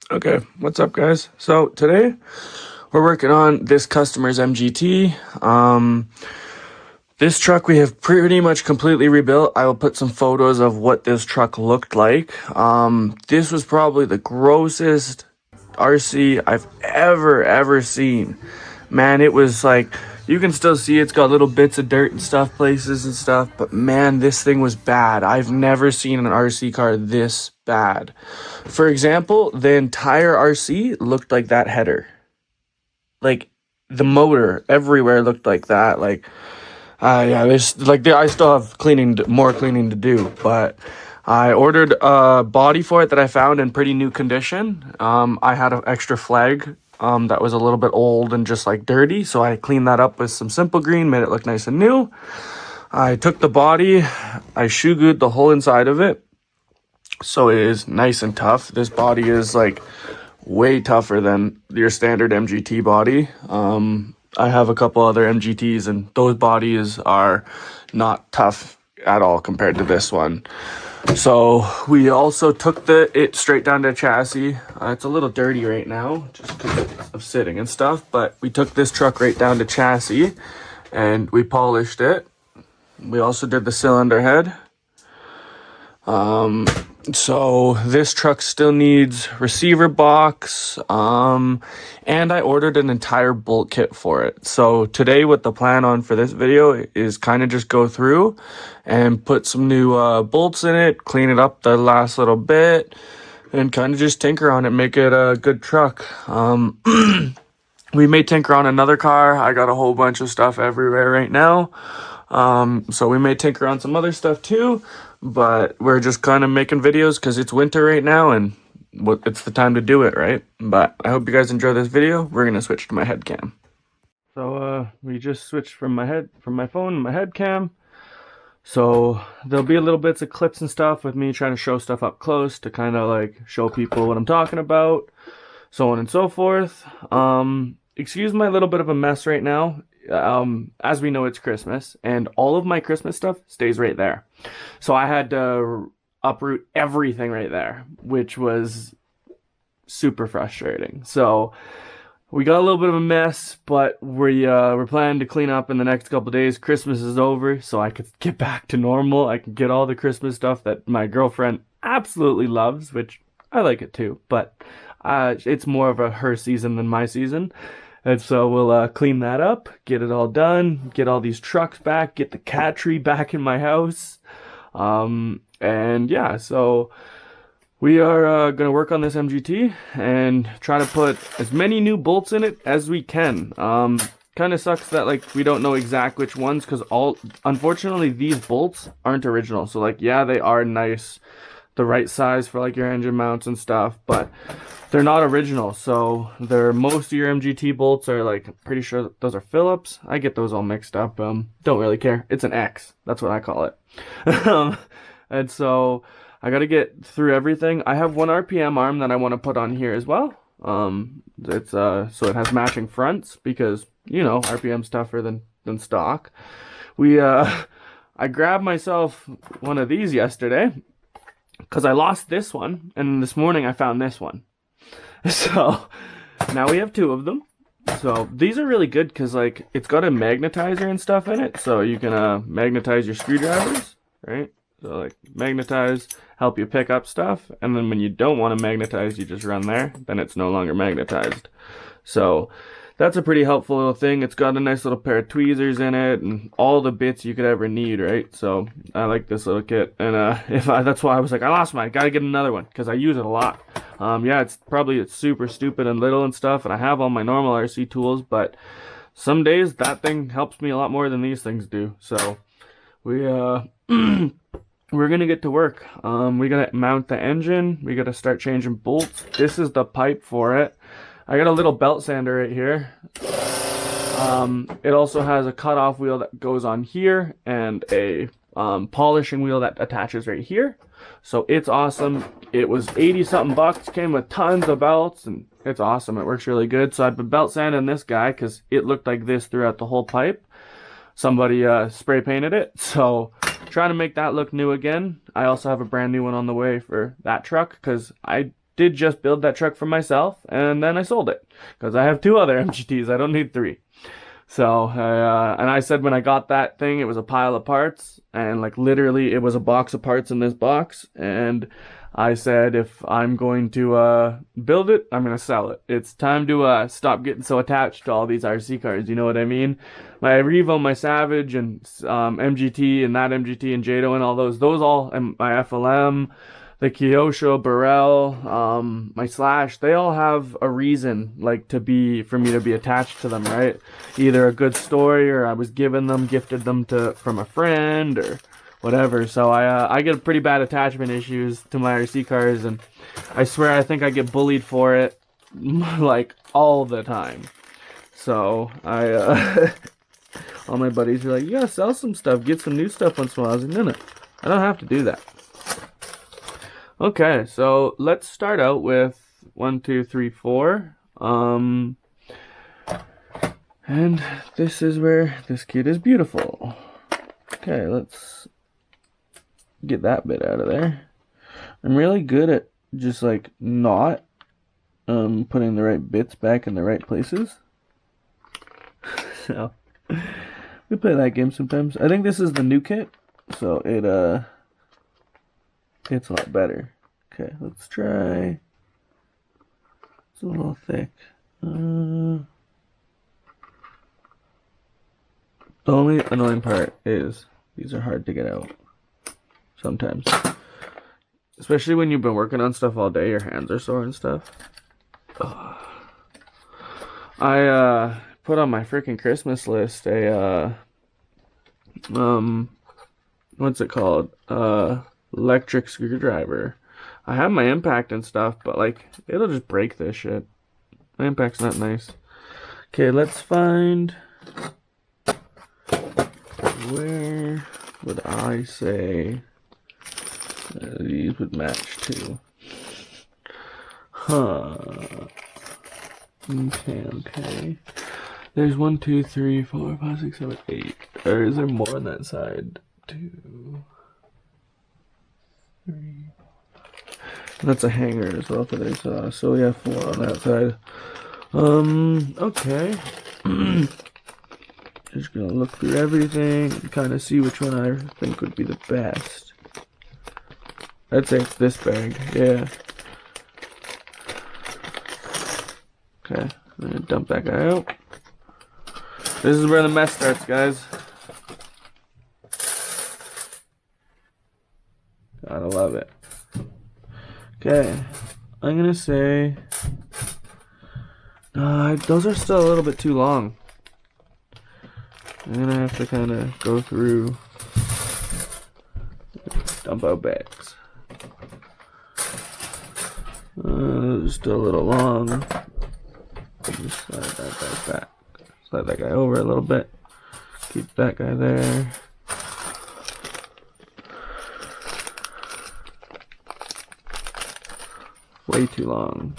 Okay, what's up, guys? So today we're working on this customer's MGT. This truck we have pretty much completely rebuilt. I will put some photos of what this truck looked like. This was probably the grossest RC I've ever seen. Man, it was like, you can still see it's got little bits of dirt and stuff places and stuff, but man, this thing was bad. I've never seen an RC car this bad. For example, the entire RC looked like that header. Like, the motor everywhere looked like that. Like, yeah, I still have more cleaning to do, but I ordered a body for it that I found in pretty new condition. I had an extra flag that was a little bit old and just like dirty, so I cleaned that up with some Simple Green, made it look nice and new. I took the body, I shoe glued the whole inside of it, so it is nice and tough. This body is like way tougher than your standard MGT body. I have a couple other MGTs and those bodies are not tough at all compared to this one. So we also took it straight down to chassis. It's a little dirty right now just because of sitting and stuff, but we took this truck right down to chassis and we polished it. We also did the cylinder head. So this truck still needs receiver box, and I ordered an entire bolt kit for it. So today what the plan on for this video is kind of just go through and put some new bolts in it, clean it up the last little bit, and kind of just tinker on it, make it a good truck. We may tinker on another car. I got a whole bunch of stuff everywhere right now. So we may tinker on some other stuff too, but we're just kind of making videos because it's winter right now and it's the time to do it, right? But I hope you guys enjoy this video. We're going to switch to my head cam. So, we just switched from my phone to my head cam. So there'll be a little bits of clips and stuff with me trying to show stuff up close to kind of like show people what I'm talking about, so on and so forth. Excuse my little bit of a mess right now. As we know, it's Christmas and all of my Christmas stuff stays right there. So I had to uproot everything right there, which was super frustrating. So we got a little bit of a mess, but we're planning to clean up in the next couple days. Christmas is over, so I could get back to normal. I can get all the Christmas stuff that my girlfriend absolutely loves, which I like it too, but it's more of a her season than my season. And so we'll clean that up, get it all done, get all these trucks back, get the cat tree back in my house. And yeah, so we are going to work on this MGT and try to put as many new bolts in it as we can. Kind of sucks that like we don't know exact which ones because unfortunately these bolts aren't original. So like, yeah, they are nice, the right size for like your engine mounts and stuff, but they're not original. So most of your MGT bolts are like, pretty sure those are Phillips. I get those all mixed up. Don't really care. It's an X. That's what I call it. And so I got to get through everything. I have one RPM arm that I want to put on here as well. It's so it has matching fronts because, you know, RPM's tougher than stock. I grabbed myself one of these yesterday because I lost this one, and this morning I found this one. So now we have two of them. So these are really good because like it's got a magnetizer and stuff in it, so you can magnetize your screwdrivers, right? So like magnetize, help you pick up stuff, and then when you don't want to magnetize, you just run there, then it's no longer magnetized. So that's a pretty helpful little thing. It's got a nice little pair of tweezers in it and all the bits you could ever need, right? So I like this little kit, and that's why I was like, I lost mine, gotta get another one because I use it a lot. Yeah, it's super stupid and little and stuff, and I have all my normal RC tools, but some days that thing helps me a lot more than these things do. So we're gonna get to work. We gotta mount the engine, we gotta start changing bolts. This is the pipe for it. I got a little belt sander right here. It also has a cutoff wheel that goes on here and a polishing wheel that attaches right here. So it's awesome. It was 80 something bucks, came with tons of belts, and it's awesome. It works really good. So I've been belt sanding this guy because it looked like this throughout the whole pipe. Somebody spray painted it, so trying to make that look new again. I also have a brand new one on the way for that truck because I did just build that truck for myself, and then I sold it because I have 2 other MGTs. I don't need 3. So, and I said when I got that thing, it was a pile of parts, and like literally it was a box of parts in this box, and I said if I'm going to build it, I'm gonna sell it. It's time to stop getting so attached to all these RC cars, you know what I mean? My Revo, my Savage, and MGT, and that MGT, and Jado, and all those all, and my FLM, the Kyosho, Burrell, my Slash, they all have a reason, like, for me to be attached to them, right? Either a good story, or I was gifted them from a friend, or whatever. So I get pretty bad attachment issues to my RC cars, and I swear I think I get bullied for it, like, all the time. So all my buddies are like, you gotta sell some stuff, get some new stuff once in a while. I was like, no, I don't have to do that. Okay, so let's start out with 1, 2, 3, 4. And this is where this kid is beautiful. Okay, let's get that bit out of there. I'm really good at just like not putting the right bits back in the right places. So we play that game sometimes. I think this is the new kit, so it's a lot better. Okay, let's try. It's a little thick. The only annoying part is these are hard to get out sometimes. Especially when you've been working on stuff all day, your hands are sore and stuff. Ugh. I put on my freaking Christmas list what's it called? Electric screwdriver. I have my impact and stuff, but like it'll just break this shit. My impact's not nice. Okay, let's find, where would I say these would match to? Huh. Okay. There's 1, 2, 3, 4, 5, 6, 7, 8. Or is there more on that side? 2, 3. That's a hanger as well for this. So we have 4 on that side. Okay. Just gonna look through everything and kind of see which one I think would be the best. I'd say it's this bag. Yeah. Okay. I'm gonna dump that guy out. This is where the mess starts, guys. Gotta love it. Okay, I'm gonna say those are still a little bit too long. I'm gonna have to kind of go through, dump out bags. Those are still a little long. Just slide that guy back. Slide that guy over a little bit. Keep that guy there. Way too long.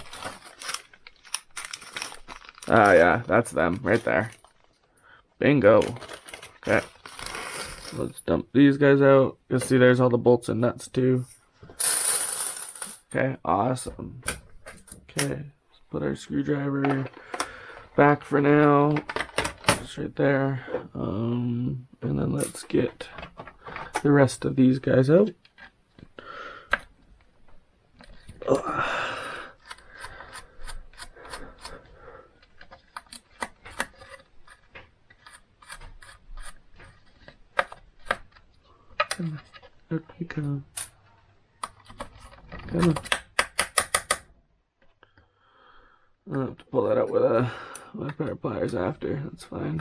Ah, yeah, that's them right there. Bingo. Okay. Let's dump these guys out. You'll see there's all the bolts and nuts too. Okay, awesome. Okay, let's put our screwdriver back for now. Just right there. And then let's get the rest of these guys out. Out you come. Come on. I'll have to pull that out with a pair of pliers after. That's fine.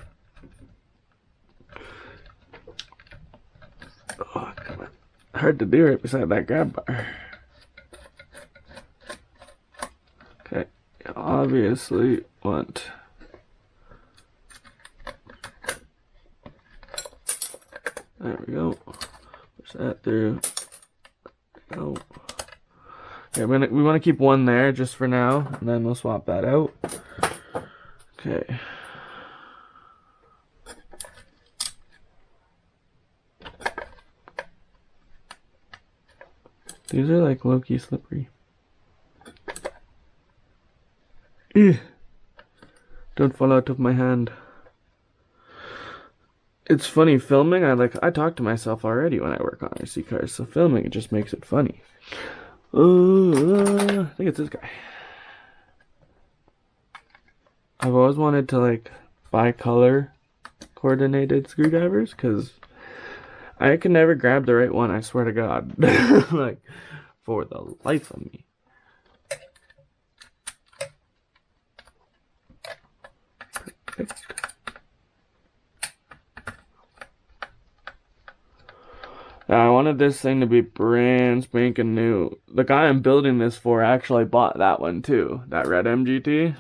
Oh, come on. Hard to do right beside that grab bar. Okay, you obviously want there we go. Push that through. There we go. Okay, we want to keep one there just for now, and then we'll swap that out. Okay. These are like low-key slippery. Don't fall out of my hand. It's funny filming. I talk to myself already when I work on RC cars, so filming it just makes it funny. I think it's this guy. I've always wanted to like buy color coordinated screwdrivers because I can never grab the right one. I swear to God, like for the life of me. Perfect. I wanted this thing to be brand spanking new. The guy I'm building this for actually bought that one too, that red MGT.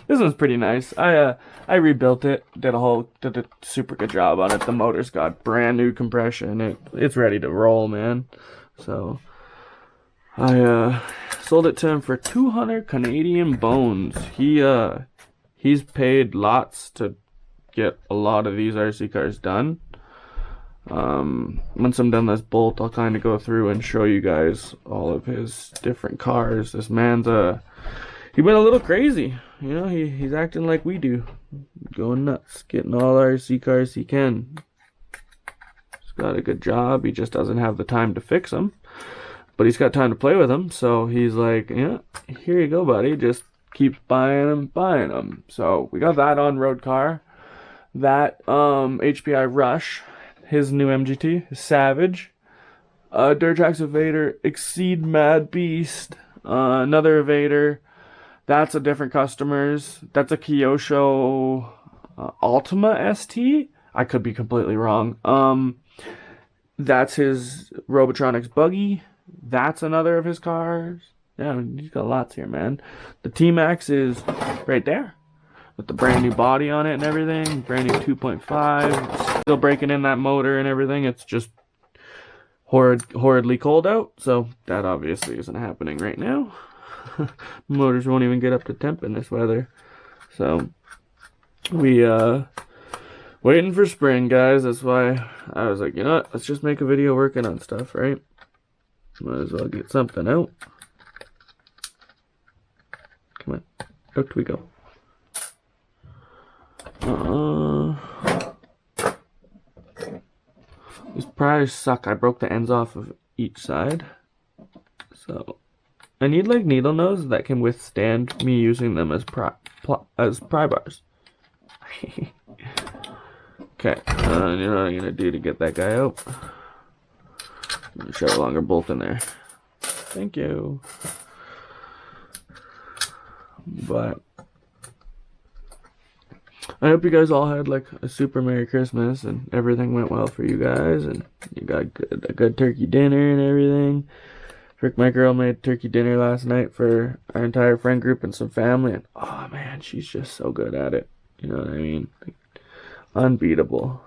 This one's pretty nice. I rebuilt it, did a super good job on it. The motor's got brand new compression. It's ready to roll, man. So I sold it to him for 200 Canadian bones. He's paid lots to get a lot of these RC cars done. Once I'm done this bolt, I'll kind of go through and show you guys all of his different cars. This man's he went a little crazy, you know. He's acting like we do, going nuts, getting all the RC cars he can. He's got a good job. He just doesn't have the time to fix them, but he's got time to play with them. So he's like, yeah, here you go, buddy. Just keeps buying them. So we got that on road car. That HPI Rush. His new MGT, Savage, Durtrax Evader, Exceed Mad Beast, another Evader. That's a different customer's. That's a Kyosho Altima ST. I could be completely wrong. That's his Robotronics buggy. That's another of his cars. Yeah, he's got lots here, man. The T-Max is right there, with the brand new body on it and everything, brand new 2.5, still breaking in that motor and everything. It's just horridly cold out, so that obviously isn't happening right now. Motors won't even get up to temp in this weather. So we waiting for spring, guys. That's why I was like, you know what, let's just make a video working on stuff, right? Might as well get something out. Come on, out we go. These pliers suck. I broke the ends off of each side, so I need like needle nose that can withstand me using them as pry bars. Okay, you know what I'm gonna do to get that guy out? I'm gonna shove a longer bolt in there. Thank you. But I hope you guys all had like a super Merry Christmas and everything went well for you guys and you got a good turkey dinner and everything. Rick, my girl, made turkey dinner last night for our entire friend group and some family, and oh man, she's just so good at it. You know what I mean? Like, unbeatable.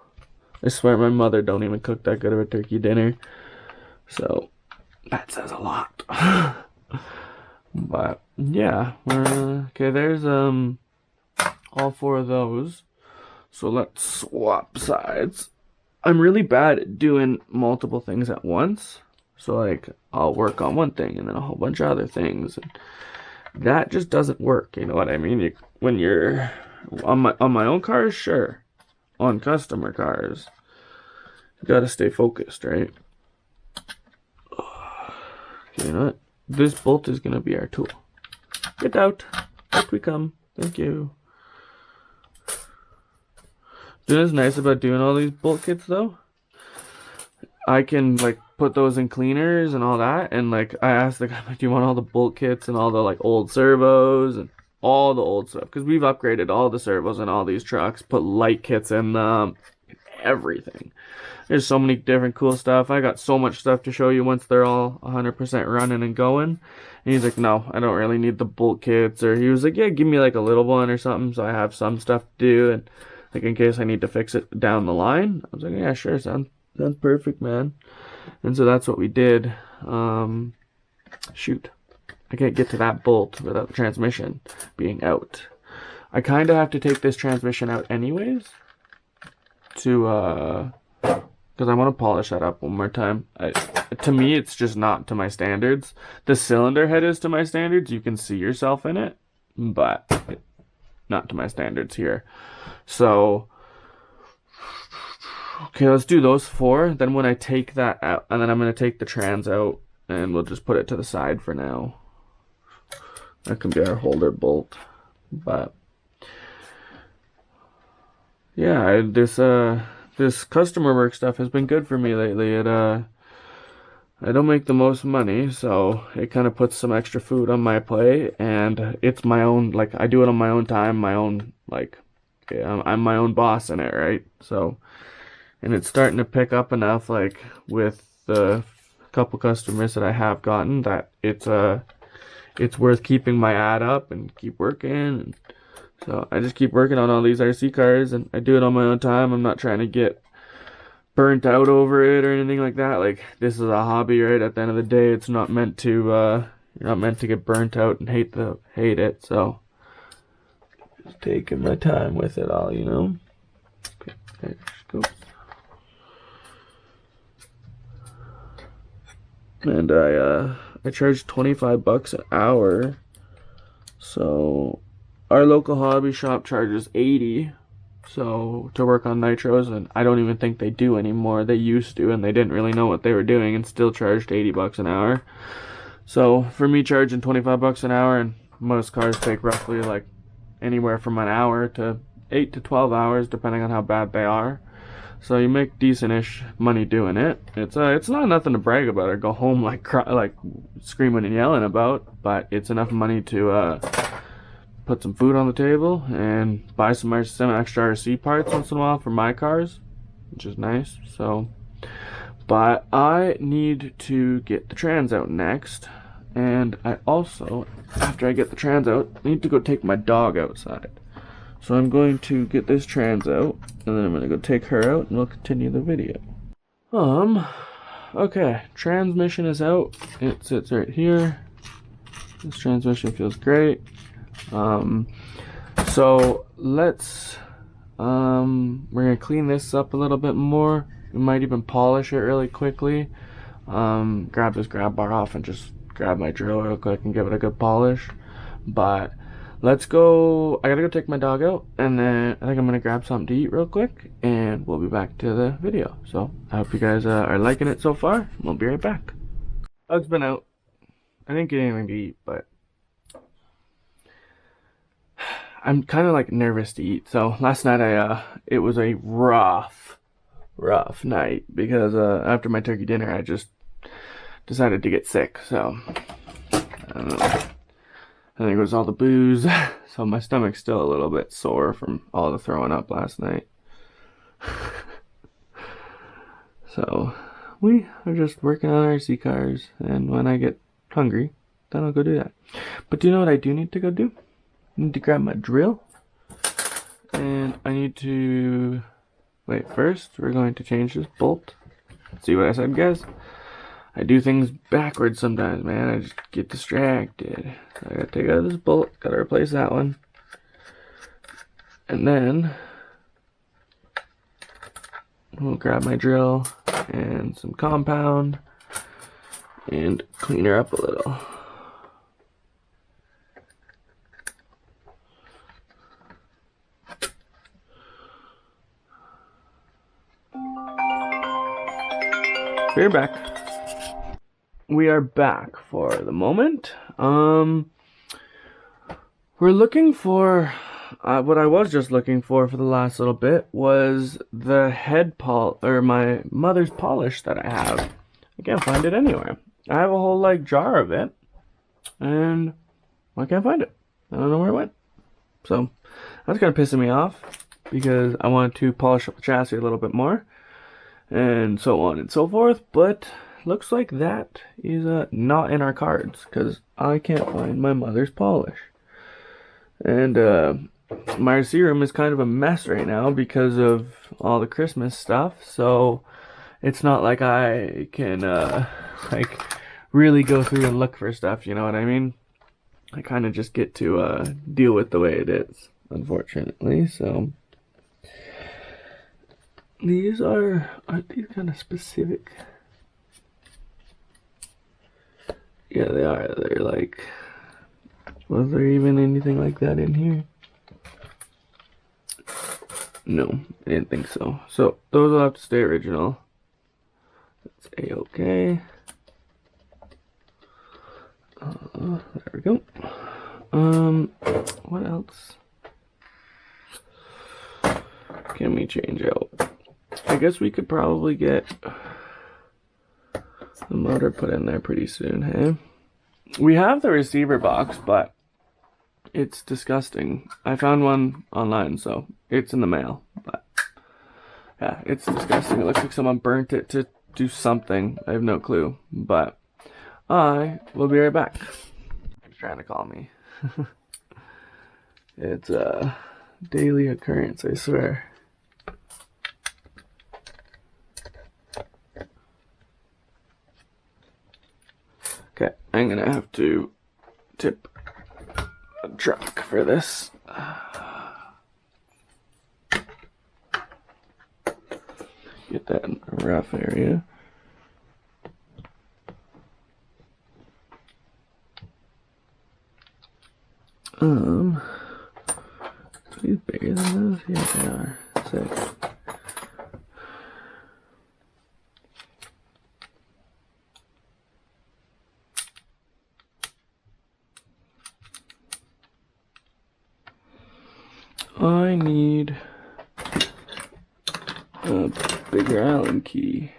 I swear my mother don't even cook that good of a turkey dinner. So that says a lot. But yeah, okay, there's all four of those. So let's swap sides. I'm really bad at doing multiple things at once. So like I'll work on one thing and then a whole bunch of other things. And that just doesn't work. You know what I mean? When you're on my own cars, sure. On customer cars, you gotta stay focused, right? Okay, you know what? This bolt is gonna be our tool. Get out. Out we come. Thank you. You know what's nice about doing all these bolt kits though? I can like put those in cleaners and all that, and like I asked the guy, like, do you want all the bolt kits and all the like old servos and all the old stuff? Because we've upgraded all the servos in all these trucks, put light kits in them, everything. There's so many different cool stuff. I got so much stuff to show you once they're all 100% running and going. And he's like, no, I don't really need the bolt kits. Or he was like, yeah, give me like a little one or something so I have some stuff to do, and like in case I need to fix it down the line. I was like, yeah, sure, sounds perfect, man. And so that's what we did. Shoot, I can't get to that bolt without the transmission being out. I kind of have to take this transmission out anyways to because I want to polish that up one more time. To me, it's just not to my standards. The cylinder head is to my standards. You can see yourself in it. but not to my standards here. So, okay, let's do those 4. Then when I take that out, and then I'm going to take the trans out, and we'll just put it to the side for now. That can be our holder bolt. But yeah, this customer work stuff has been good for me lately. I don't make the most money, so it kind of puts some extra food on my plate, and it's my own, like, I do it on my own time, my own, like, okay, I'm my own boss in it, right? So, and it's starting to pick up enough, like, with the couple customers that I have gotten, that it's worth keeping my ad up and keep working. And so I just keep working on all these RC cars, and I do it on my own time. I'm not trying to get burnt out over it or anything like that. Like, this is a hobby, right? At the end of the day, it's not meant to you're not meant to get burnt out and hate it. So just taking my time with it all, you know. Okay, there she goes. And I charge $25 an hour. So our local hobby shop charges $80. So to work on nitros, and I don't even think they do anymore. They used to, and they didn't really know what they were doing, and still charged $80 an hour. So for me charging $25 an hour, and most cars take roughly like anywhere from an hour to 8 to 12 hours, depending on how bad they are. So you make decent-ish money doing it. It's not nothing to brag about or go home like screaming and yelling about, but it's enough money to put some food on the table and buy some extra RC parts once in a while for my cars, which is nice. So, but I need to get the trans out next, and I also, after I get the trans out, need to go take my dog outside. So I'm going to get this trans out, and then I'm going to go take her out, and we'll continue the video. Okay, transmission is out. It sits right here. This transmission feels great. So let's, we're going to clean this up a little bit more. We might even polish it really quickly. Grab this grab bar off and just grab my drill real quick and give it a good polish. But let's go. I gotta go take my dog out, and then I think I'm gonna grab something to eat real quick, and we'll be back to the video. So I hope you guys are liking it so far. We'll be right back. Dog's been out. I didn't get anything to eat, but I'm kind of like nervous to eat. So last night it was a rough night because after my turkey dinner I just decided to get sick. So I don't know. I think it was all the booze. So my stomach's still a little bit sore from all the throwing up last night. So we are just working on RC cars, and when I get hungry, then I'll go do that. But do you know what I do need to go do? I need to grab my drill, and I need to wait. First, we're going to change this bolt. See what I said, guys? I do things backwards sometimes, man. I just get distracted. So I gotta take out this bolt, gotta replace that one. And then we'll grab my drill and some compound and clean her up a little. We're back. We are back for the moment. We're looking for what I was just looking for the last little bit was the head or my mother's polish that I have. I can't find it anywhere. I have a whole like jar of it, and I can't find it. I don't know where it went. So that's kind of pissing me off because I wanted to polish up the chassis a little bit more, and so on and so forth. But looks like that is not in our cards because I can't find my mother's polish. And my RC room is kind of a mess right now because of all the Christmas stuff. So it's not like I can like really go through and look for stuff, you know what I mean? I kind of just get to deal with the way it is, unfortunately. So these aren't these kind of specific? Yeah, they are. They're like Was there even anything like that in here? No, I didn't think so. So those will have to stay original. That's A-okay. There we go. What else can we change out? I guess we could probably get the motor put in there pretty soon, hey? We have the receiver box, but it's disgusting. I found one online, so it's in the mail, but yeah, it's disgusting. It looks like someone burnt it to do something. I have no clue, but I will be right back. He's trying to call me. It's a daily occurrence, I swear. Okay, I'm gonna have to tip a truck for this. Get that in a rough area. Are these bigger than those? Yeah, they are. Sick. I need a bigger Allen key.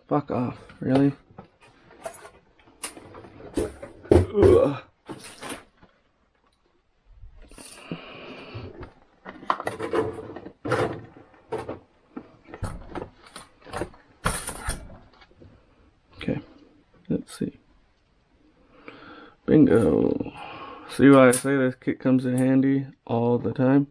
Fuck off, really? Ugh. Okay, let's see. Bingo. See why I say this kit comes in handy all the time?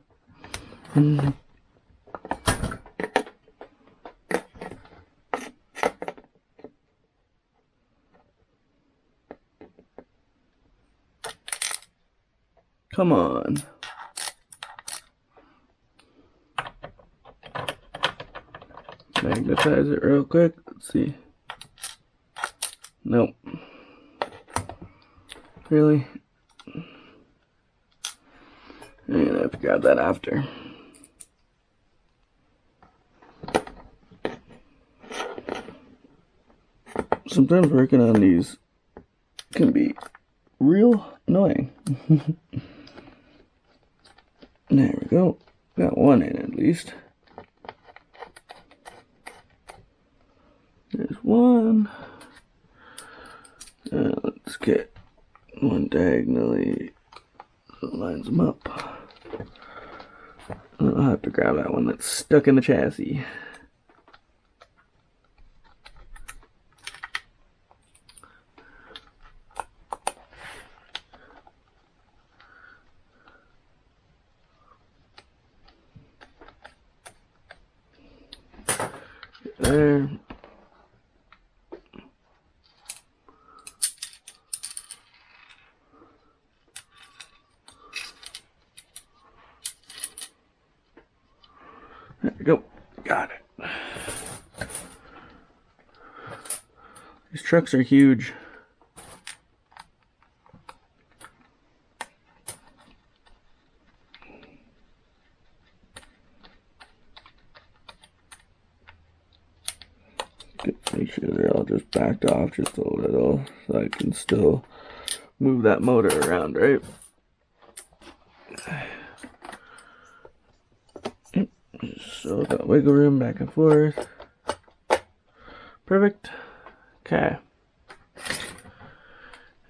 Come on. Magnetize it real quick. Let's see. Nope. Really? I'm gonna have to grab that after. Sometimes working on these can be real annoying. There we go. Got one in at least. There's one. Let's get one diagonally so it lines them up. I'll have to grab that one that's stuck in the chassis. There. There we go. Got it. These trucks are huge. Make sure they're all just backed off just a little so I can still move that motor around, right? So got wiggle room back and forth. Perfect. Okay.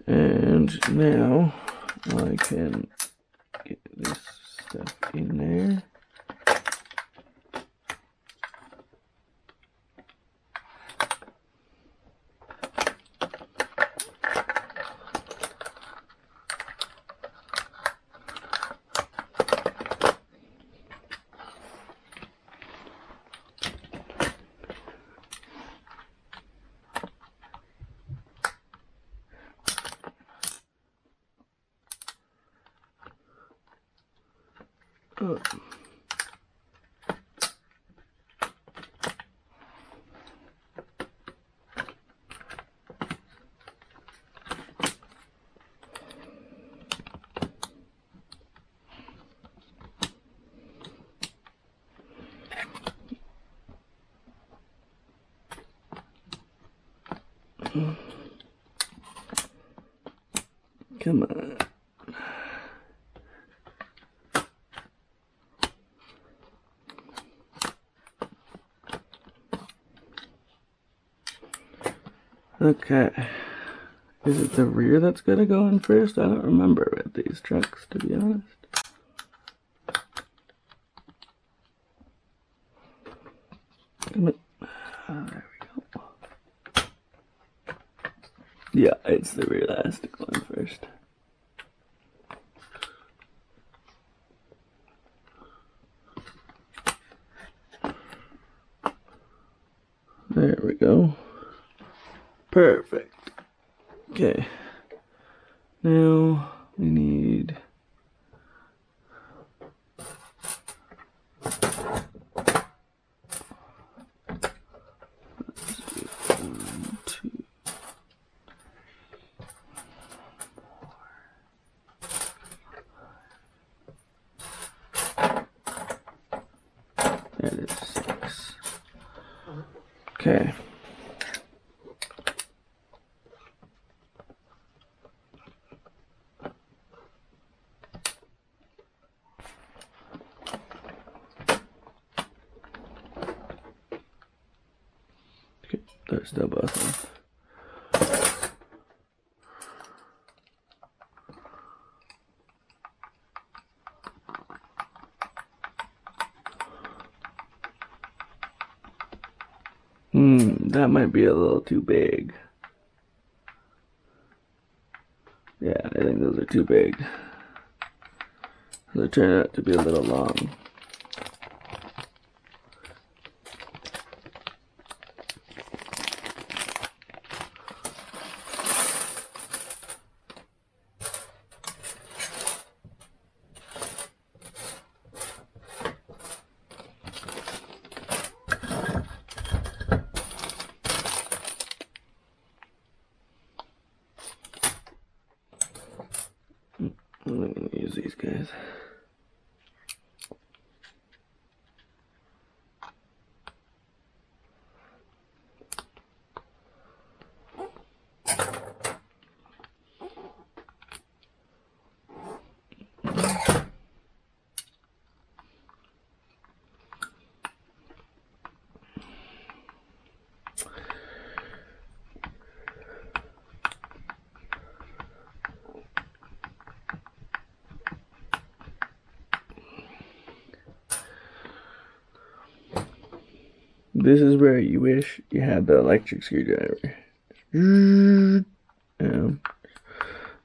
And now I can get this stuff in there. Oh. Come on. Okay. Is it the rear that's gonna go in first? I don't remember with these trucks, to be honest. Come on. There we go. Yeah, it's the rear that has to go in first. There we go. Perfect. Okay. Now we need one, two. That is 6. Okay. Okay, they're still both on. That might be a little too big. Yeah, I think those are too big. They turn out to be a little long. I'm not gonna use these guys. This is where you wish you had the electric screwdriver.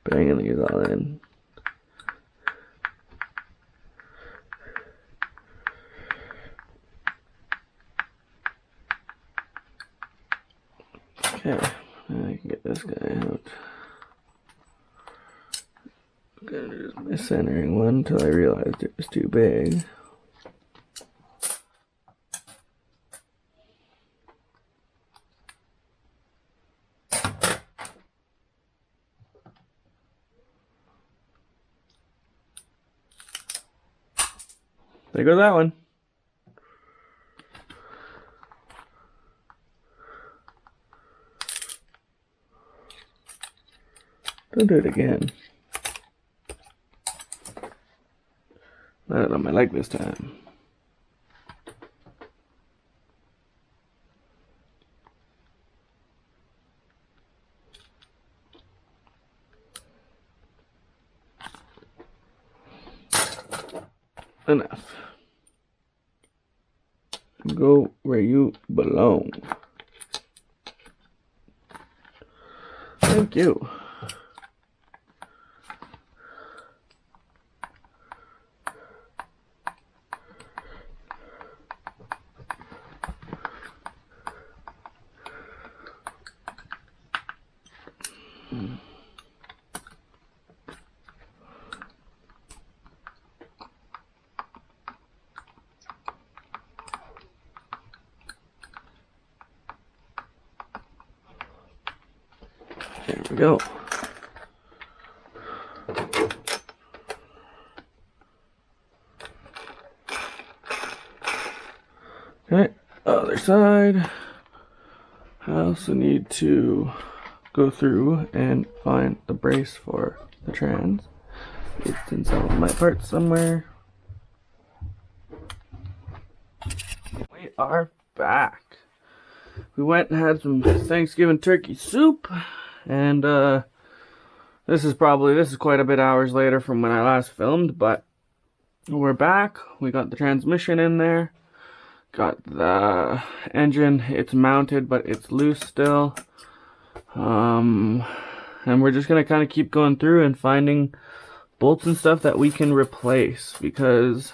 Banging these all in. Okay, now I can get this guy out. I'm gonna do my centering one until I realized it was too big. There goes that one. Don't do it again. Not on my leg this time. Enough. Go where you belong. Thank you. There we go. Okay, other side. I also need to go through and find the brace for the trans. It's in some of my parts somewhere. We are back. We went and had some Thanksgiving turkey soup, and this is quite a bit hours later from when I last filmed, but we're back. We got the transmission in there. Got the engine, it's mounted, but it's loose still. And we're just gonna kind of keep going through and finding bolts and stuff that we can replace, because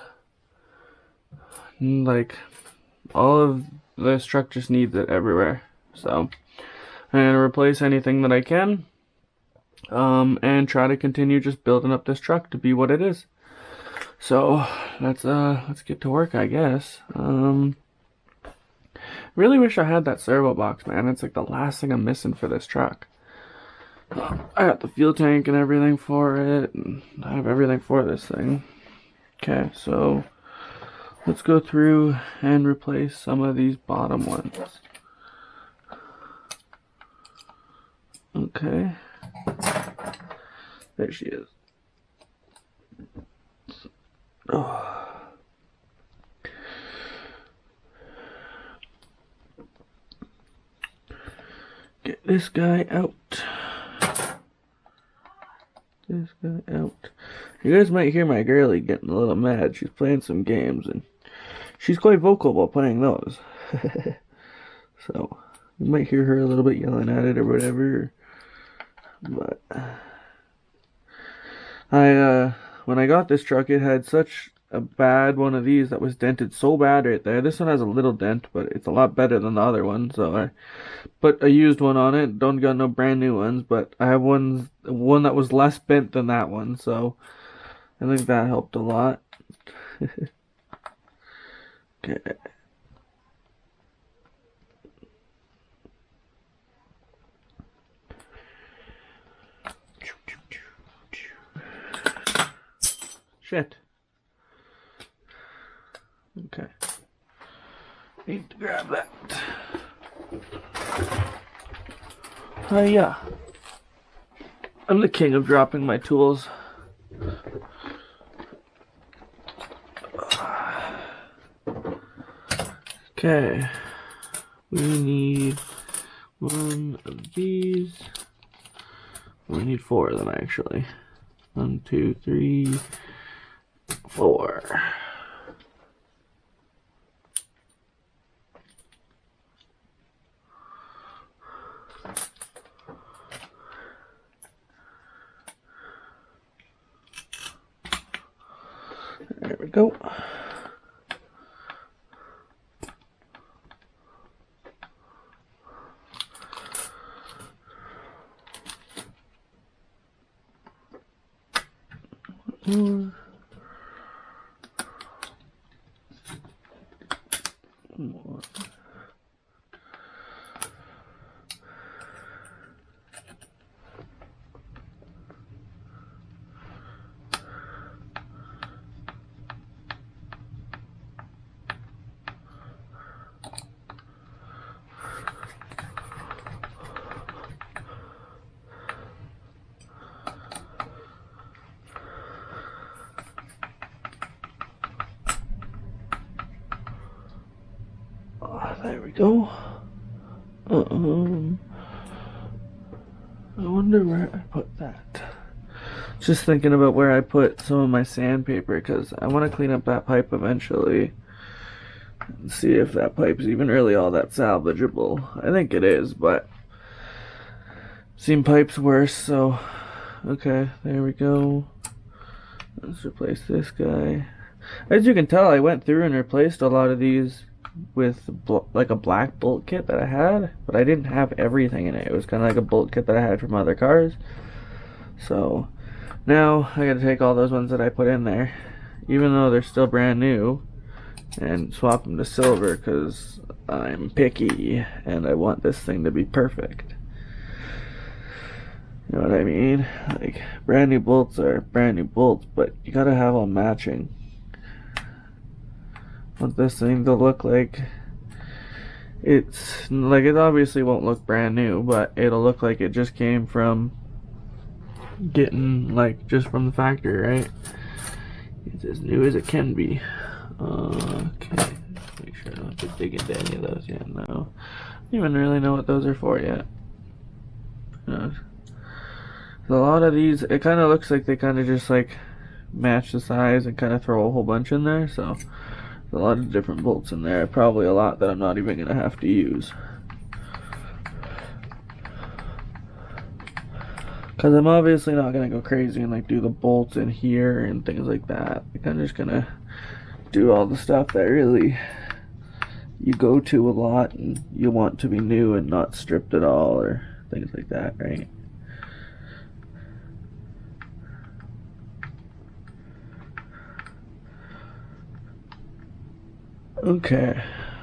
like all of this truck just needs it everywhere. So I'm gonna replace anything that I can, and try to continue just building up this truck to be what it is. So let's get to work, I guess. Really wish I had that servo box, man. It's like the last thing I'm missing for this truck. I got the fuel tank and everything for it, and I have everything for this thing. Okay, so let's go through and replace some of these bottom ones. Okay. There she is. Oh. Get this guy out. This guy out. You guys might hear my girlie getting a little mad. She's playing some games, and she's quite vocal while playing those. So you might hear her a little bit yelling at it or whatever. But when I got this truck, it had such a bad one of these that was dented so bad right there. This one has a little dent, but it's a lot better than the other one. So I put a used one on it. Don't got no brand new ones, but I have one that was less bent than that one. So I think that helped a lot. Okay. Shit. Okay. Need to grab that. Yeah. I'm the king of dropping my tools. Okay. We need one of these. We need 4 of them, actually. 1, 2, 3, 4. There we go. More. There we go. I wonder where I put that. Just thinking about where I put some of my sandpaper, because I want to clean up that pipe eventually and see if that pipe's even really all that salvageable. I think it is, but I've seen pipes worse, so okay, there we go. Let's replace this guy. As you can tell, I went through and replaced a lot of these with like a black bolt kit that I had, but I didn't have everything in it. It was kind of like a bolt kit that I had from other cars. So now I gotta take all those ones that I put in there, even though they're still brand new, and swap them to silver, because I'm picky and I want this thing to be perfect. You know what I mean? Like, brand new bolts are brand new bolts, but you gotta have them matching. I want this thing to look like it's like, it obviously won't look brand new, but it'll look like it just came from getting, like, just from the factory, right? It's as new as it can be. Okay, make sure I don't have to dig into any of those yet. No, I don't even really know what those are for yet. A lot of these, it kind of looks like they kind of just like match the size and kind of throw a whole bunch in there. So there's a lot of different bolts in there. Probably a lot that I'm not even gonna have to use, because I'm obviously not gonna go crazy and like do the bolts in here and things like that. Like, I'm just gonna do all the stuff that really you go to a lot and you want to be new and not stripped at all or things like that, right? Okay,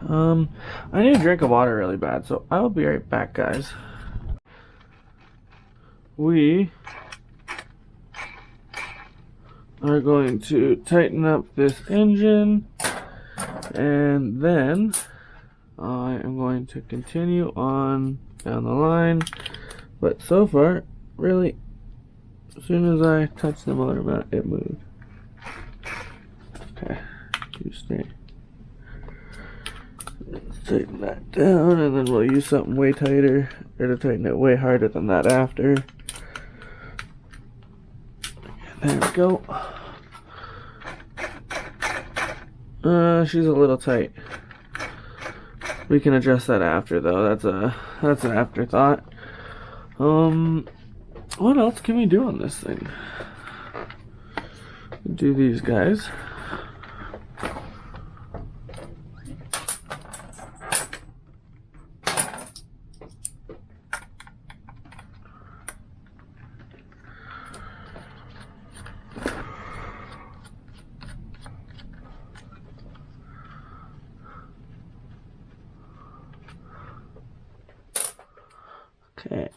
I need a drink of water really bad, so I will be right back, guys. We are going to tighten up this engine, and then I am going to continue on down the line. But so far, really, as soon as I touch the motor mount, it moved. Okay, you stay. Let's tighten that down, and then we'll use something way tighter, or to tighten it way harder than that after. There we go. She's a little tight. We can adjust that after, though. That's an afterthought. What else can we do on this thing? Do these guys. Okay.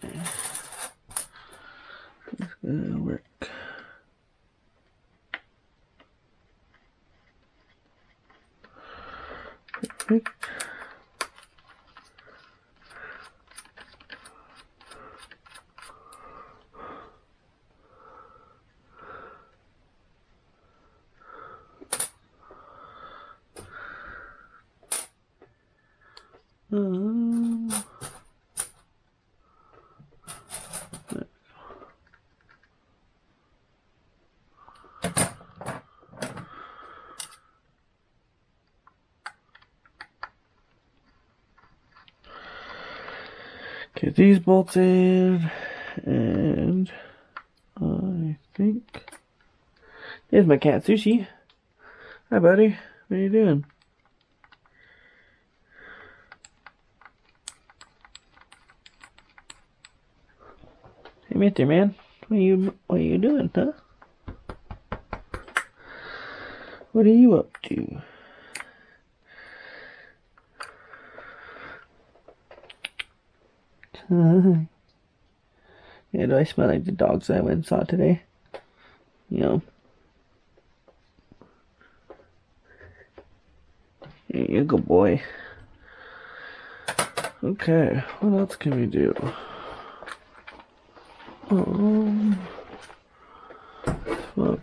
It's gonna work. Perfect. Get these bolts in, and I think there's my cat Sushi. Hi, buddy. What are you doing? Hey, Mister Man. What are you doing, huh? What are you up to? Yeah, do I smell like the dogs I went and saw today? You know. Yeah, you're a good boy. Okay, what else can we do? Swap.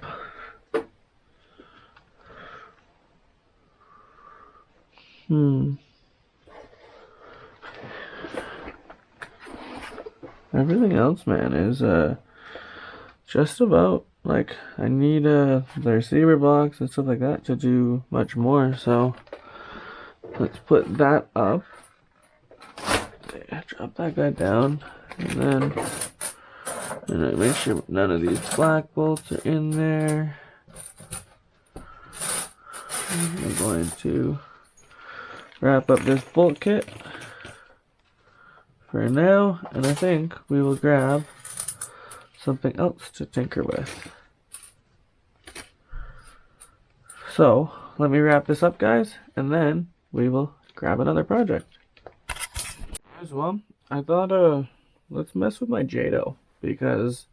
Everything else, man, is just about, like, I need the receiver box and stuff like that to do much more, so let's put that up. Drop that guy down, and then make sure none of these black bolts are in there. I'm going to wrap up this bolt kit for now, and I think we will grab something else to tinker with. So let me wrap this up, guys, and then we will grab another project. As well, I thought let's mess with my Jado, because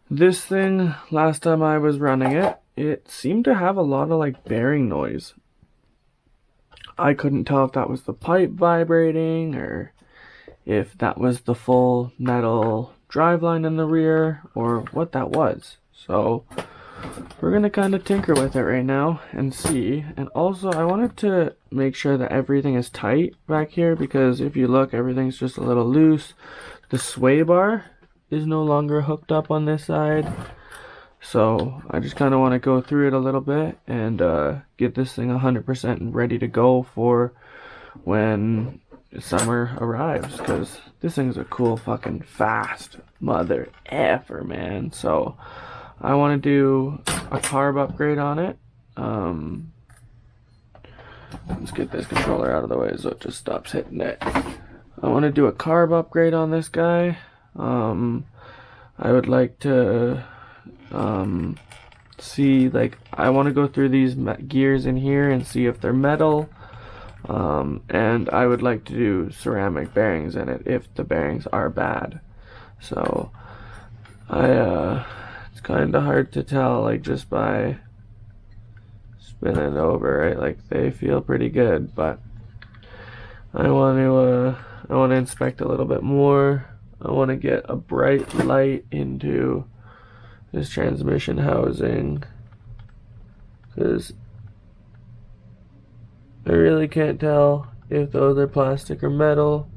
this thing, last time I was running it, it seemed to have a lot of like bearing noise. I couldn't tell if that was the pipe vibrating or if that was the full metal driveline in the rear or what that was. So we're gonna kind of tinker with it right now and see. And also I wanted to make sure that everything is tight back here, because if you look, everything's just a little loose. The sway bar is no longer hooked up on this side, so I just kind of want to go through it a little bit and get this thing 100% ready to go for when summer arrives, because this thing's a cool fucking fast mother effer, man. So I want to do a carb upgrade on it. Let's get this controller out of the way so it just stops hitting it. I want to do a carb upgrade on this guy. I would like to see, like, I want to go through these gears in here and see if they're metal. And I would like to do ceramic bearings in it if the bearings are bad. So it's kind of hard to tell, like, just by spinning it over, right? Like, they feel pretty good, but I want to inspect a little bit more. I want to get a bright light into this transmission housing, because I really can't tell if those are plastic or metal.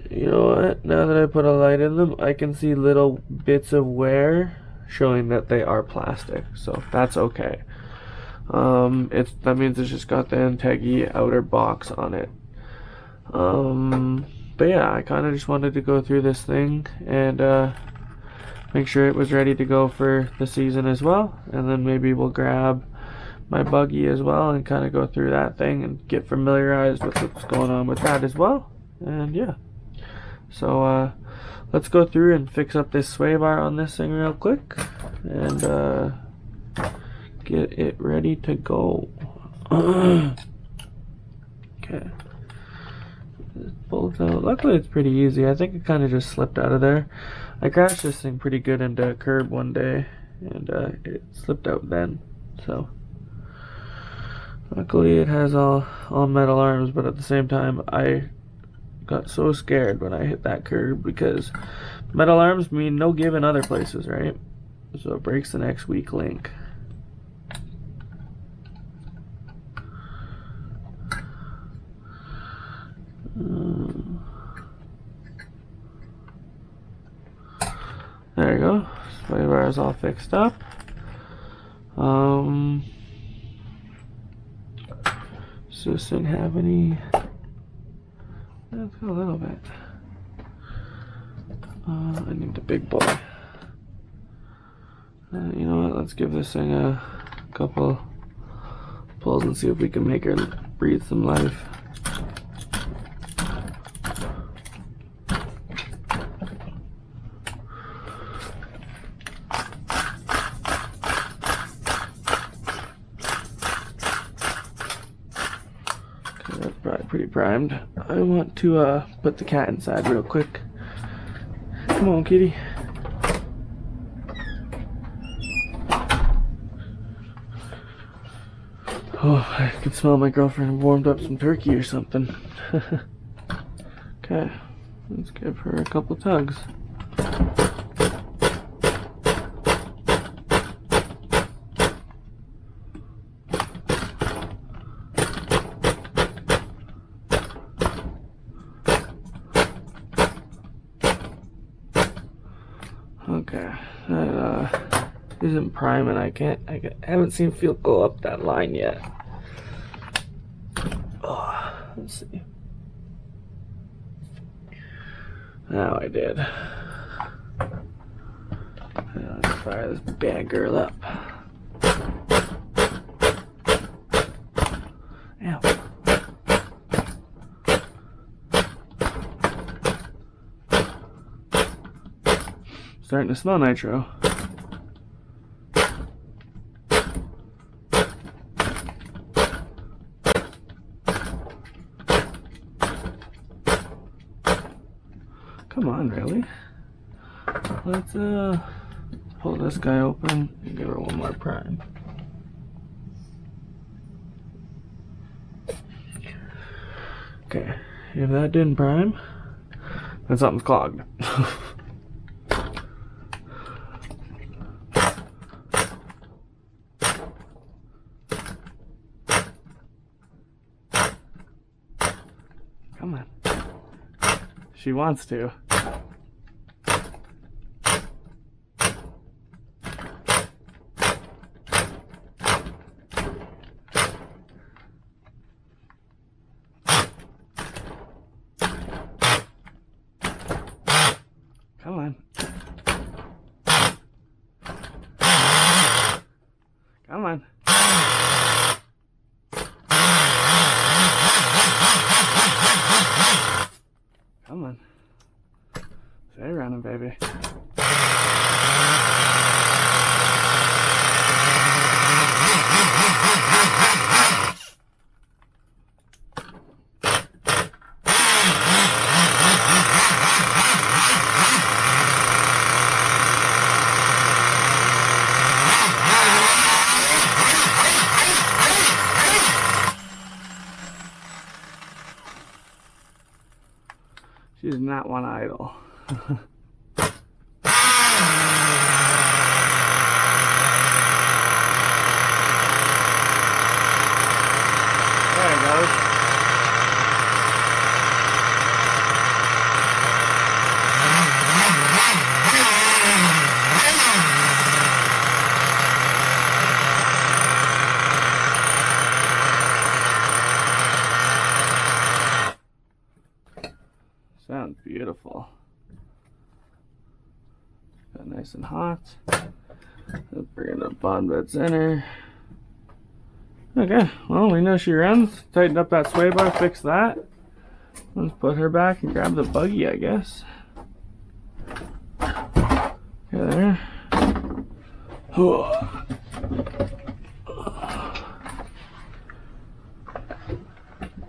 You know what? Now that I put a light in them, I can see little bits of wear showing that they are plastic, so that's okay. That means it's just got the Entegi outer box on it. But yeah, I kind of just wanted to go through this thing and make sure it was ready to go for the season as well, and then maybe we'll grab my buggy as well and kind of go through that thing and get familiarized with what's going on with that as well. And yeah, so let's go through and fix up this sway bar on this thing real quick and get it ready to go. Okay, bolts out. Luckily it's pretty easy. I think it kind of just slipped out of there. I crashed this thing pretty good into a curb one day and it slipped out then, so luckily it has all metal arms. But at the same time, I got so scared when I hit that curb, because metal arms mean no give in other places, right? So it breaks the next weak link. There you go. Sway bar is all fixed up. Does this thing have any? It's got a little bit. I need the big boy. You know what? Let's give this thing a couple pulls and see if we can make her breathe some life. Pretty primed. I want to put the cat inside real quick. Come on, kitty. Oh, I can smell my girlfriend warmed up some turkey or something. Okay, let's give her a couple tugs. Okay, that isn't priming. I haven't seen feel go up that line yet. Oh, let's see. Now I did. Let's fire this bad girl up. Ow. Starting to smell nitro. Let's pull this guy open and give her one more prime. Okay, if that didn't prime, then something's clogged. Come on. She wants to. Come on. Come on. Come on. Stay running, baby. She's not one idle. There it goes. Sounds beautiful. Got nice and hot. Let's bring it up bottom dead center. Okay, well, we know she runs. Tighten up that sway bar, fix that. Let's put her back and grab the buggy, I guess. Okay, there.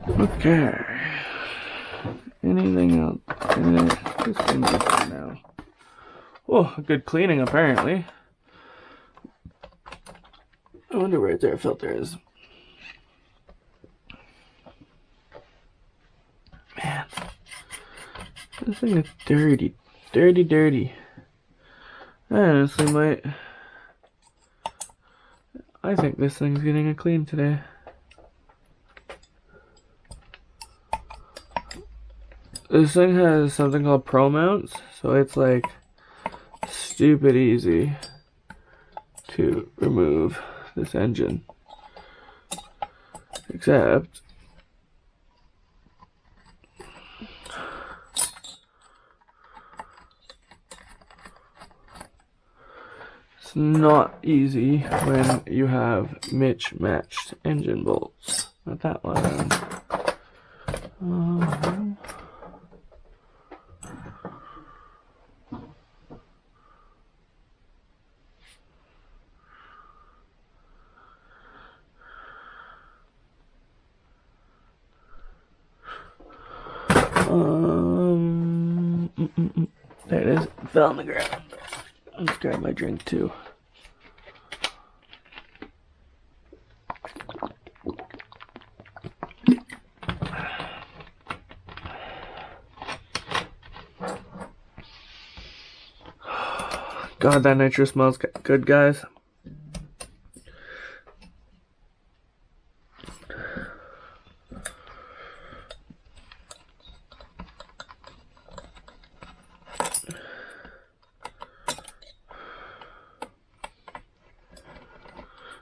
Okay. Anything else? This thing's good now. Oh, a good cleaning apparently. I wonder where their filter is. Man, this thing is dirty. Dirty. I honestly might. I think this thing's getting a clean today. This thing has something called Pro Mounts, so it's like stupid easy to remove this engine. Except it's not easy when you have mismatched engine bolts. Not that one. There it is. It fell on the ground. Let's grab my drink too. God, that nitro smells good, guys.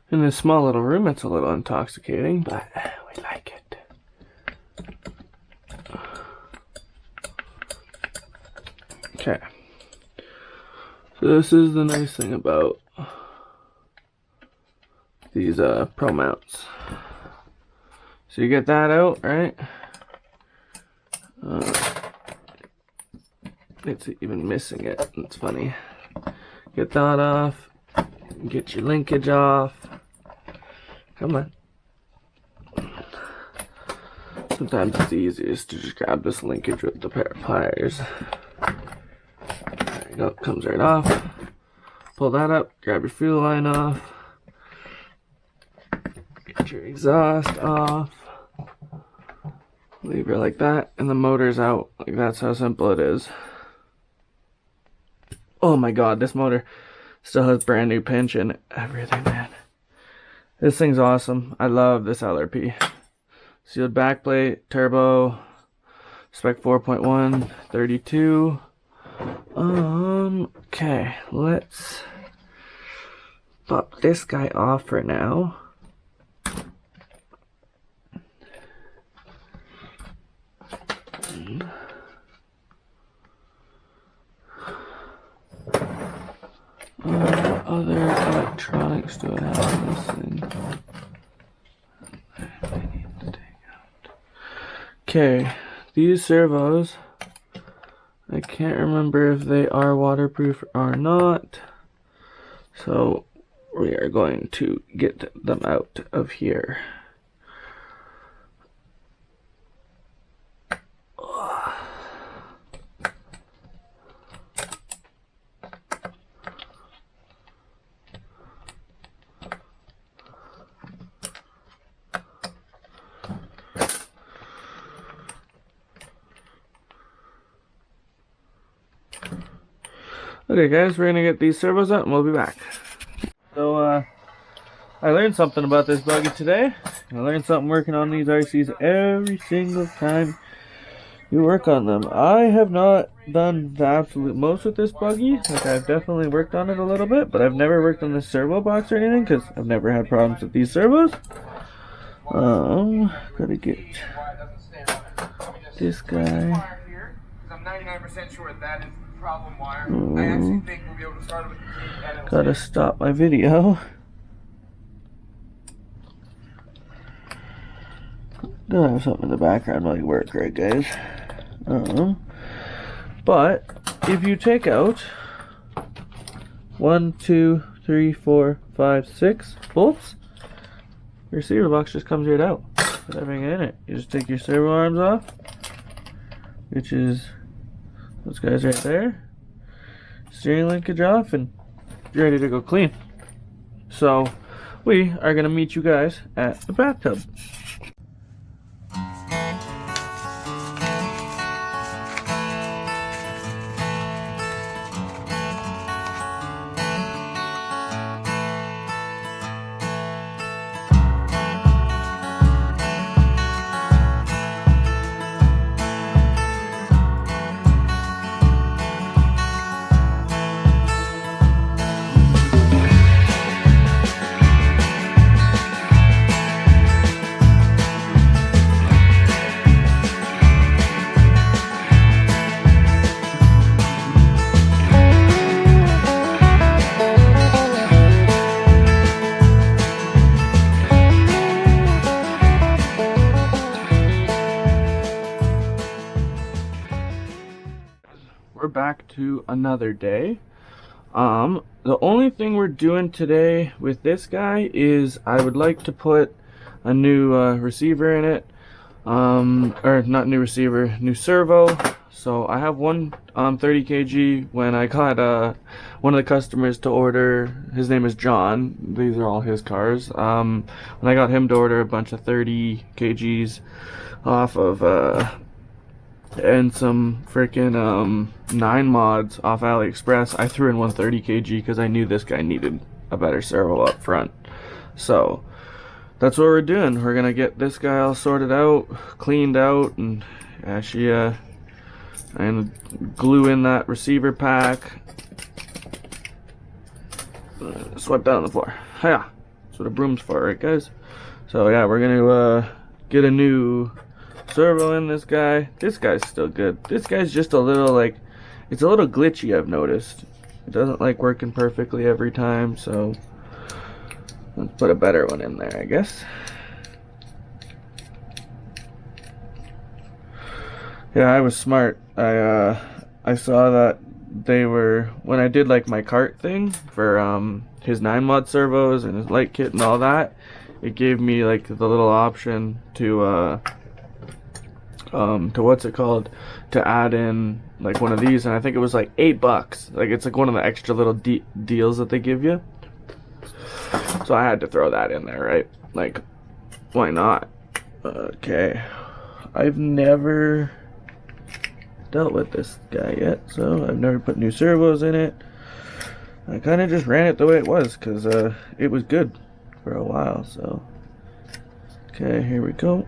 In this small little room, it's a little intoxicating, but we like it. Okay. So this is the nice thing about these Pro Mounts. So you get that out, right? It's even missing it. It's funny. Get that off. Get your linkage off. Come on. Sometimes it's easiest to just grab this linkage with the pair of pliers. There go, comes right off. Pull that up, grab your fuel line off, get your exhaust off, leave it like that, and the motor's out. Like, that's how simple it is. Oh my god, this motor still has brand new pinch and everything, man. This thing's awesome. I love this LRP. Sealed backplate, turbo, spec 4.1, 32. Okay, let's pop this guy off for now. What other electronics do I have in this thing? I need to take out. Okay, these servos, I can't remember if they are waterproof or not, so we are going to get them out of here. Okay guys, we're gonna get these servos out and we'll be back. So I learned something about this buggy today. I learned something working on these RCs every single time you work on them. I have not done the absolute most with this buggy. Like, I've definitely worked on it a little bit, but I've never worked on this servo box or anything because I've never had problems with these servos. Gotta get this guy. I'm 99% sure that is the problem wire. I actually think we'll be able to start with the Gotta stop my video. Gonna have something in the background while you work, right guys? But if you take out 1, 2, 3, 4, 5, 6 bolts, your receiver box just comes right out with everything in it. You just take your servo arms off, which is those guys right there. Steering linkage off, and you're ready to go clean. So we are gonna meet you guys at the bathtub. We're back to another day. The only thing we're doing today with this guy is I would like to put a new receiver in it, or not new receiver, new servo. So I have one 30 kg. When I got one of the customers to order, his name is John, these are all his cars, when I got him to order a bunch of 30 kgs off of and some freaking 9 mods off AliExpress, I threw in 130 kg because I knew this guy needed a better servo up front. So that's what we're doing. We're gonna get this guy all sorted out, cleaned out, and actually and glue in that receiver pack. Swipe that on the floor. Yeah, that's what a broom's for, right guys? So yeah, we're gonna get a new servo in this guy. This guy's still good. This guy's just a little, like, it's a little glitchy, I've noticed. It doesn't like working perfectly every time, so let's put a better one in there, I guess. Yeah, I was smart. I saw that they were, when I did like my cart thing for his 9 mod servos and his light kit and all that, it gave me like the little option to to what's it called, to add in like one of these, and I think it was like $8. Like it's like one of the extra little deals that they give you. So I had to throw that in there, right? Like, why not? Okay, I've never dealt with this guy yet, so I've never put new servos in it. I kind of just ran it the way it was because it was good for a while. So okay, here we go.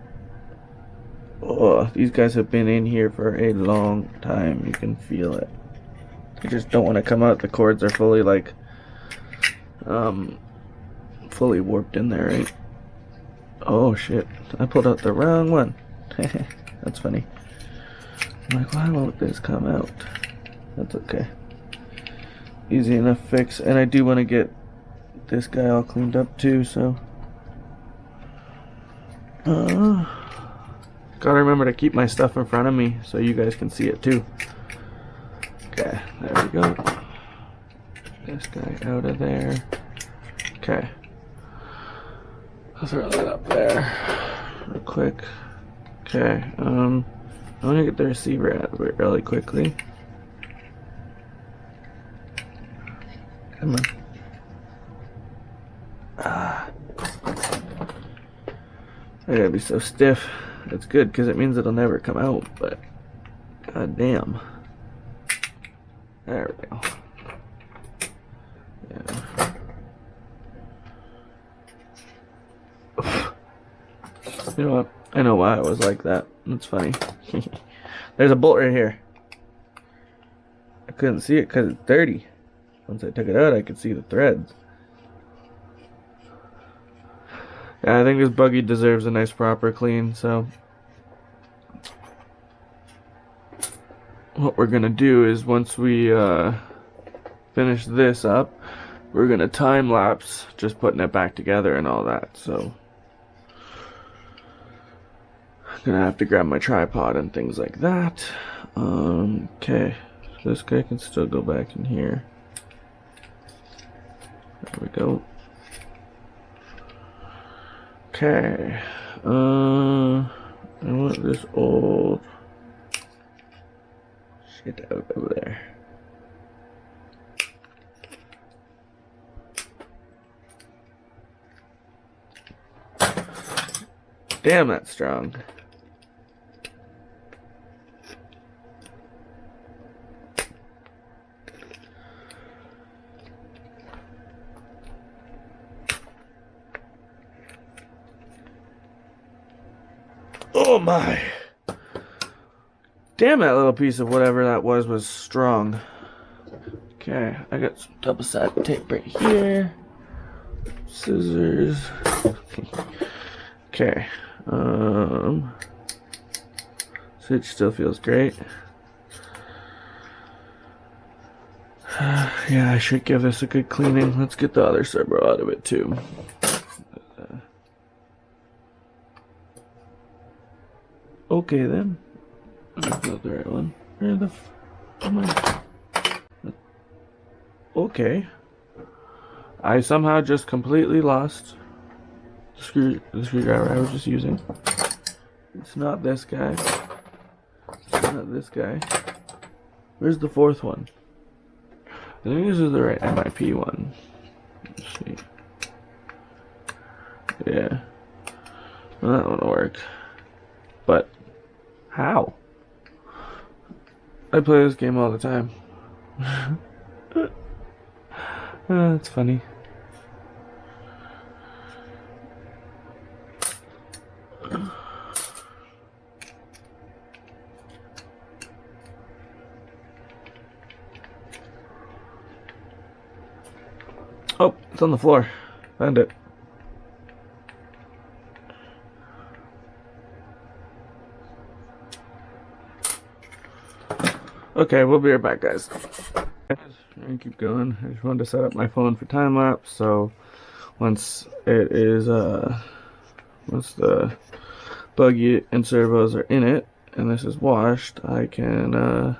Oh, these guys have been in here for a long time. You can feel it. They just don't want to come out. The cords are fully like fully warped in there, right? Oh shit, I pulled out the wrong one. That's funny. I'm like, why won't this come out? That's okay. Easy enough fix. And I do want to get this guy all cleaned up too, so gotta remember to keep my stuff in front of me so you guys can see it too. Okay, there we go. This guy out of there. Okay. I'll throw that up there real quick. Okay, I'm gonna get the receiver out of it really quickly. Come on. I gotta be so stiff. It's good because it means it'll never come out, but god damn. There we go. Yeah. You know what? I know why I was like that. That's funny. There's a bolt right here. I couldn't see it because it's dirty. Once I took it out, I could see the threads. Yeah, I think this buggy deserves a nice proper clean, so what we're gonna do is once we finish this up, we're gonna time lapse just putting it back together and all that. So I'm gonna have to grab my tripod and things like that. Okay, so this guy can still go back in here. There we go. Okay, I want this old shit out over there. Damn, that's strong. Oh my. Damn, that little piece of whatever that was strong. Okay, I got some double-sided tape right here. Scissors. Okay. Switch still feels great. Yeah, I should give this a good cleaning. Let's get the other servo out of it too. Okay then. That's not the right one. Where the f am I? Okay. I somehow just completely lost the screwdriver I was just using. It's not this guy. It's not this guy. Where's the fourth one? I think this is the right MIP one. Let's see. Yeah. Well, that won't work. But how? I play this game all the time. That's funny. Oh, it's on the floor. Found it. Okay, we'll be right back, guys. I keep going. I just wanted to set up my phone for time lapse, so once it is once the buggy and servos are in it and this is washed, I can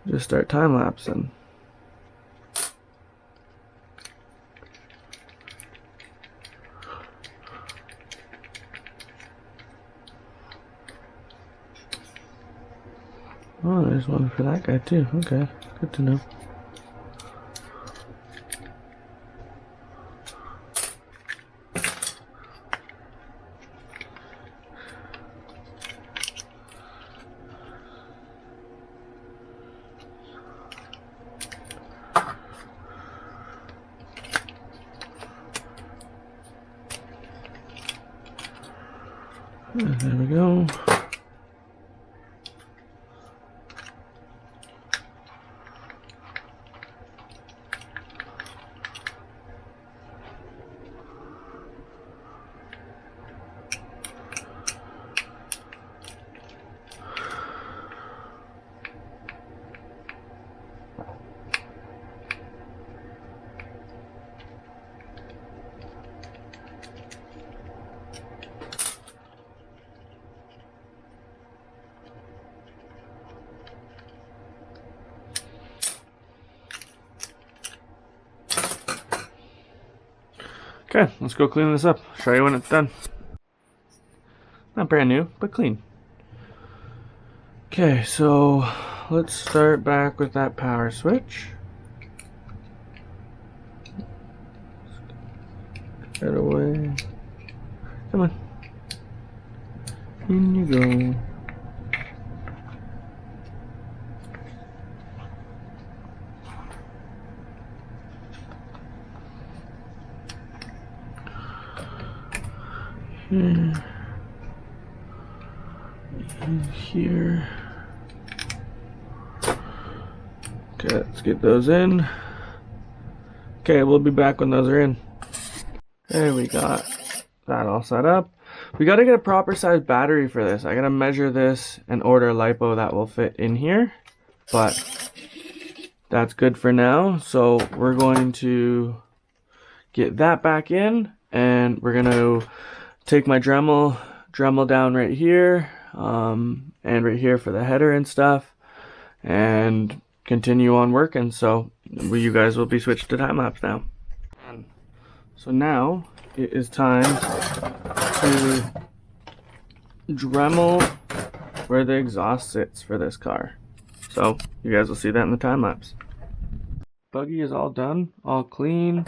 just start time lapsing. Oh, there's one for that guy too. Okay, good to know. There we go. Okay, let's go clean this up. Show you when it's done. Not brand new, but clean. Okay, so let's start back with that power switch. Get away. Come on. In you go. Here. And here. Okay, let's get those in. Okay, we'll be back when those are in. Okay, we got that all set up. We got to get a proper size battery for this. I got to measure this and order a LiPo that will fit in here. But that's good for now. So we're going to get that back in. And we're going to take my Dremel down right here. And right here for the header and stuff. And continue on working. So you guys will be switched to time lapse now. So now it is time to Dremel where the exhaust sits for this car. So you guys will see that in the time lapse. Buggy is all done, all clean.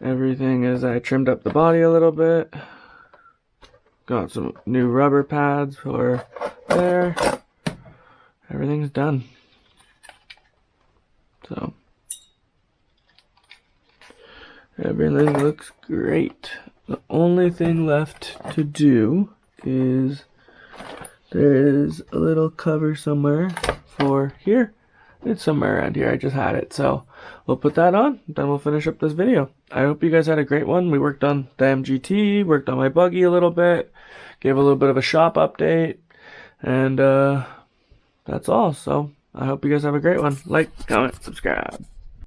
Everything is, I trimmed up the body a little bit. Got some new rubber pads for there. Everything's done. So everything looks great. The only thing left to do is there is a little cover somewhere for here. It's somewhere around here. I just had it. So we'll put that on. Then we'll finish up this video. I hope you guys had a great one. We worked on the MGT, worked on my buggy a little bit, gave a little bit of a shop update. And that's all. So I hope you guys have a great one. Like, comment, subscribe.